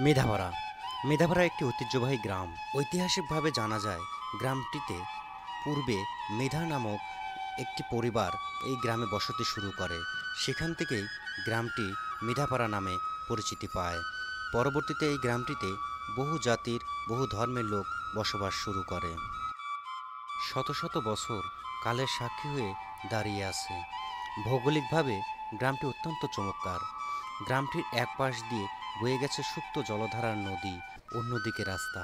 মেধাপাড়া মেধাপাড়া একটি ঐতিহ্যবাহী গ্রাম। ঐতিহাসিকভাবে জানা যায় গ্রামটিতে পূর্বে মেধা নামক একটি পরিবার এই গ্রামে বসতি শুরু করে। সেখান থেকেই গ্রামটি মেধাপাড়া নামে পরিচিতি পায়। পরবর্তীতে এই গ্রামটিতে বহু জাতির বহু ধর্মের লোক বসবাস শুরু করে। শত শত বছর কালের সাক্ষী হয়ে দাঁড়িয়ে আছে। ভৌগোলিকভাবে গ্রামটি অত্যন্ত চমৎকার। গ্রামটির এক পাশ দিয়ে বয়ে গেছে সুপ্ত জলধারার নদী, অন্যদিকে রাস্তা।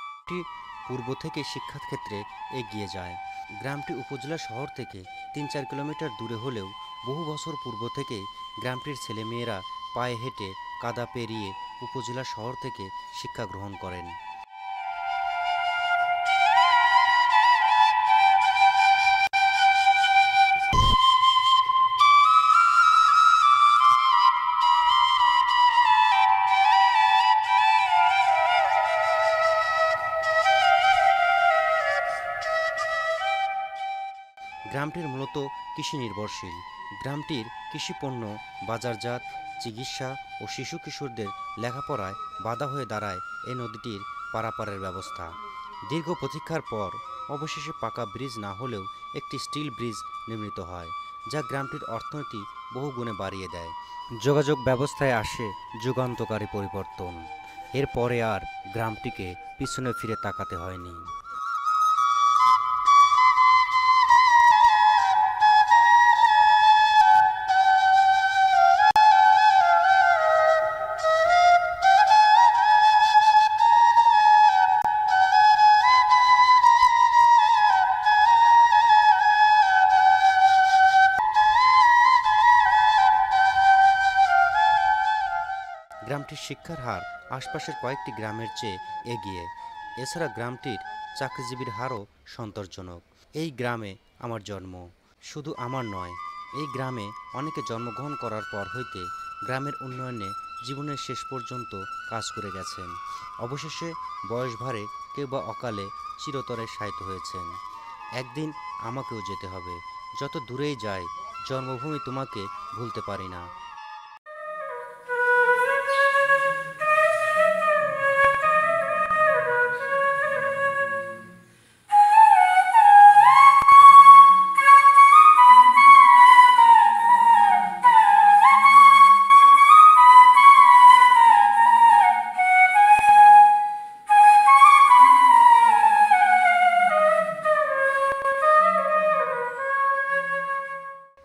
গ্রামটি পূর্ব থেকে শিক্ষার ক্ষেত্রে এগিয়ে যায়। গ্রামটি উপজেলা শহর থেকে ৩-৪ কিলোমিটার দূরে হলেও বহু বছর পূর্ব থেকে গ্রামটির ছেলেমেয়েরা পায়ে হেঁটে কাদা পেরিয়ে উপজেলা শহর থেকে শিক্ষা গ্রহণ করেন। গ্রামটির মূলত কৃষি নির্ভরশীল। গ্রামটির কৃষিপণ্য বাজারজাত, চিকিৎসা ও শিশু কিশোরদের লেখাপড়ায় বাধা হয়ে দাঁড়ায় এই নদীটির পারাপারের ব্যবস্থা। দীর্ঘ প্রতীক্ষার পর অবশেষে পাকা ব্রিজ না হলেও একটি স্টিল ব্রিজ নির্মিত হয়, যা গ্রামটির অর্থনীতি বহুগুণে বাড়িয়ে দেয়। যোগাযোগ ব্যবস্থায় আসে যুগান্তকারী পরিবর্তন। এরপরে আর গ্রামটিকে পিছনে ফিরে তাকাতে হয়নি। গ্রামটির শিক্ষার হার আশপাশের কয়েকটি গ্রামের চেয়ে এগিয়ে। এছাড়া গ্রামটির চাকরিজীবীর হারও সন্তোষজনক। এই গ্রামে আমার জন্ম, শুধু আমার নয়, এই গ্রামে অনেকে জন্মগ্রহণ করার পর হইতে গ্রামের উন্নয়নে জীবনের শেষ পর্যন্ত কাজ করে গেছেন। অবশেষে বয়স ভারে কেউ বা অকালে চিরতরে শায়িত হয়েছেন। একদিন আমাকেও যেতে হবে। যত দূরেই যাই, জন্মভূমি তোমাকে ভুলতে পারি না।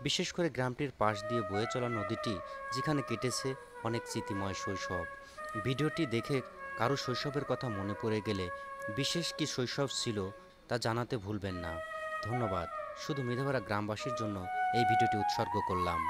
বিশেষ করে গ্রামটির পাশ দিয়ে বয়ে চলা নদীটি, যেখানে কেটেছে অনেক স্মৃতিময় শৈশব। ভিডিওটি দেখে কারো শৈশবের কথা মনে পড়ে গেলে বিশেষ কি শৈশব ছিল তা জানাতে ভুলবেন না। ধন্যবাদ। শুধু মেধাপাড়া গ্রামবাসীর জন্য এই ভিডিওটি উৎসর্গ করলাম।